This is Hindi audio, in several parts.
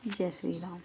जय श्री राम।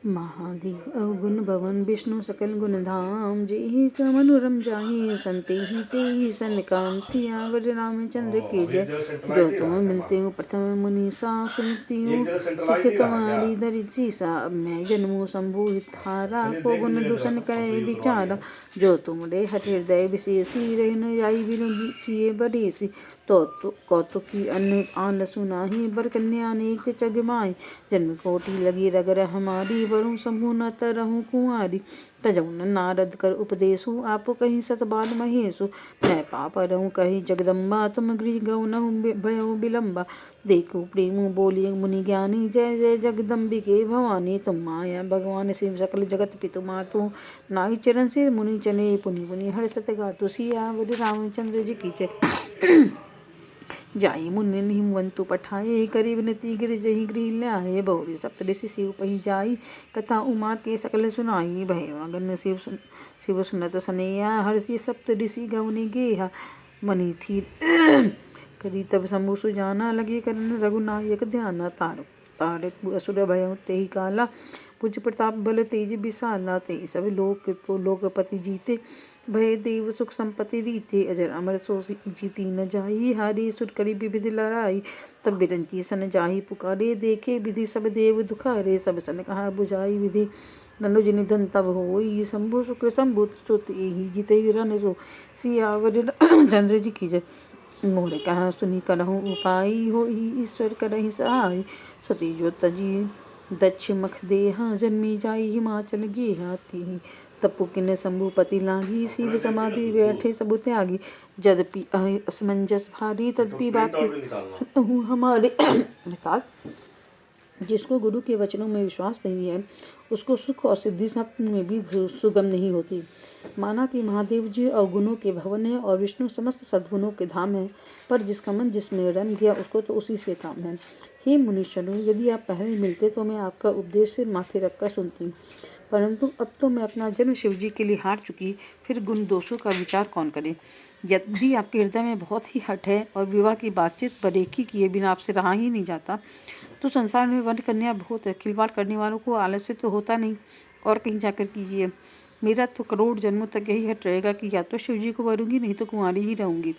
महादेव अवगुण भवन विष्णु सकल गुण धाम, जेहि मनोरम जाहि संते ही ते ही सन काम। सियावर रामचंद्र की जय। जो तुम मिलते हो प्रथम मुनीसा, सुनती हूँ सिख तुम्हारी दरिद सीसा। अब मैं जन्मू शंभु थारा, को गुण दूषण करे विचारा। जो तुमरे हट हृदय विशेषी, रहन जाई बिनु किए बरेसी। तो कौतुक की अन्न आन सुनाही, बर कन्या अनेक जग माई। जन्म कोटि लगी रगर हमारी, वरुण शंभु न तरहु कुंवारी। तजौन नारद कर उपदेशु, आप कहीं सत बाल महेशु। मैं पाप रहूँ कही जगदम्बा, तुम गृह गौनहु भयो विलम्बा। देखो प्रेम बोलिए मुनि ज्ञानी, जय जय जगदम्बिके भवानी। तुम माया भगवान शिव सकल जगत पितु मातु, नाई चरण से मुनि चने पुनि पुनि हर सत गातु। सियावर रामचंद्र जी की जय। जाई मुनि हिमवंतु पठाए, करी विनती गिरिजहि गृह ल्याए। बहुरी सप्तऋषि शिव पहि जाई, कथा उमा के सकल सुनाई। भयवागन शिव सुनत सनेहा, हर्षि सप्तऋषि गौनि गेहा। मनि स्थिर करी तब शंभु सुजाना, लगे करन रघुनायक ध्याना। तारक असुर भय तेहि काला, भुज प्रताप बल तेज विशाला। ते सब लोक तो लोकपति जीते, भय देव सुख संपत्ति रीते। अजर अमर सो जीती न जाई, हारी सुर करी विविध लड़ाई। तब बिरंची सन जाहि पुकारे, देखे विधि सब देव दुखारे। सब सन कहा बुझाई विधि, धनुज निधन तब होई। शंभु शुक्र शंभु सुत एहि जीते रन सो। सियावर चंद्र जी की जय। मोर कहा सुनी करहु उपाई, होई ईश्वर करहि सहाय। सती जो तजी दक्ष मख देहा, जन्मी जाई हिमाचल गेहा। तिहि तपु किन शंभुपति लागी, शिव समाधि बैठे सबु त्यागी। यद्यपि असमंजस भारी, तदपि बात हमारे। जिसको गुरु के वचनों में विश्वास नहीं है, उसको सुख और सिद्धि स्वप्न में भी सुगम नहीं होती। माना कि महादेव जी अवगुणों के भवन है और विष्णु समस्त सद्गुणों के धाम है, पर जिसका मन जिसमें रम गया उसको तो उसी से काम है। हे मुनीश्वरों, यदि आप पहले मिलते तो मैं आपका उपदेश सिर माथे रखकर सुनती, परंतु अब तो मैं अपना जन्म शिव जी के लिए हार चुकी, फिर गुण दोषों का विचार कौन करे। यदि आपके हृदय में बहुत ही हठ है और विवाह की बातचीत बरेखी किए बिना आपसे रहा ही नहीं जाता, तो संसार में वन कन्या बहुत है। खिलवाड़ करने वालों को आलस्य तो होता नहीं, और कहीं जाकर कीजिए। मेरा तो करोड़ जन्मों तक यही हट रहेगा कि या तो शिव जी को वरूंगी, नहीं तो कुंवारी ही रहूंगी।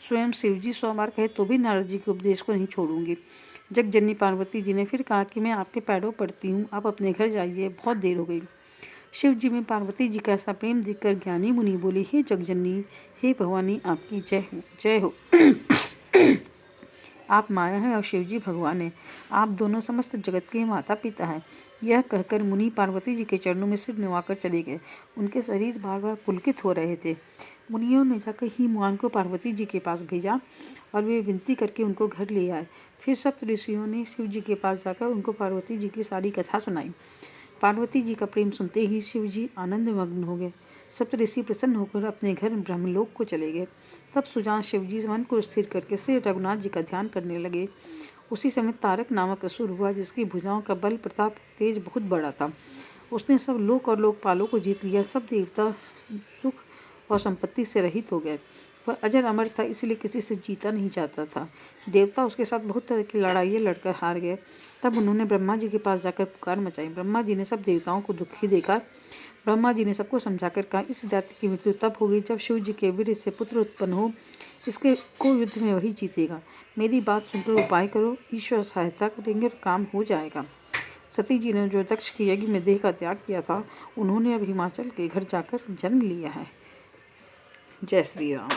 स्वयं शिव जी 100 बार कहे तो भी नारद जी के उपदेश को नहीं छोड़ूंगी। जगजननी पार्वती जी ने फिर कहा कि मैं आपके पैरों पड़ती हूँ, आप अपने घर जाइए, बहुत देर हो गई। शिव जी में पार्वती जी का ऐसा प्रेम देखकर ज्ञानी मुनि बोले, हे जगजननी, हे भवानी, आपकी जय हो, जय हो। आप माया हैं और शिव जी भगवान हैं। आप दोनों समस्त जगत के माता पिता हैं। यह कहकर मुनि पार्वती जी के चरणों में सिर निवाकर चले गए। उनके शरीर बार बार पुलकित हो रहे थे। मुनियों ने जाकर हिमवान को पार्वती जी के पास भेजा और वे विनती करके उनको घर ले आए। फिर सप्त ऋषियों ने शिव जी के पास जाकर उनको पार्वती जी की सारी कथा सुनाई। पार्वती जी का प्रेम सुनते ही शिव जी आनंद मग्न हो गए। सप्तऋषि प्रसन्न होकर अपने घर ब्रह्मलोक को चले गए। तब सुजान शिव जी मन को स्थिर करके श्री रघुनाथ जी का ध्यान करने लगे। उसी समय तारक नामक असुर हुआ, जिसकी भुजाओं का बल प्रताप तेज बहुत बड़ा था। उसने सब लोक और लोकपालों को जीत लिया। सब देवता सुख और संपत्ति से रहित हो गए। वह अजर अमर था, इसलिए किसी से जीता नहीं जाता था। देवता उसके साथ बहुत तरह की लड़ाइयाँ लड़कर हार गए। तब उन्होंने ब्रह्मा जी के पास जाकर पुकार मचाई। ब्रह्मा जी ने सब देवताओं को दुखी देखा। ब्रह्मा जी ने सबको समझाकर कहा, इस जाति की मृत्यु तब होगी जब शिव जी के वीर्य से पुत्र उत्पन्न हो। इसके को युद्ध में वही जीतेगा। मेरी बात सुनकर उपाय करो, ईश्वर सहायता करेंगे और काम हो जाएगा। सती जी ने जो दक्ष के यज्ञ में देह का त्याग किया था, उन्होंने अब हिमाचल के घर जाकर जन्म लिया है। जय श्री राम।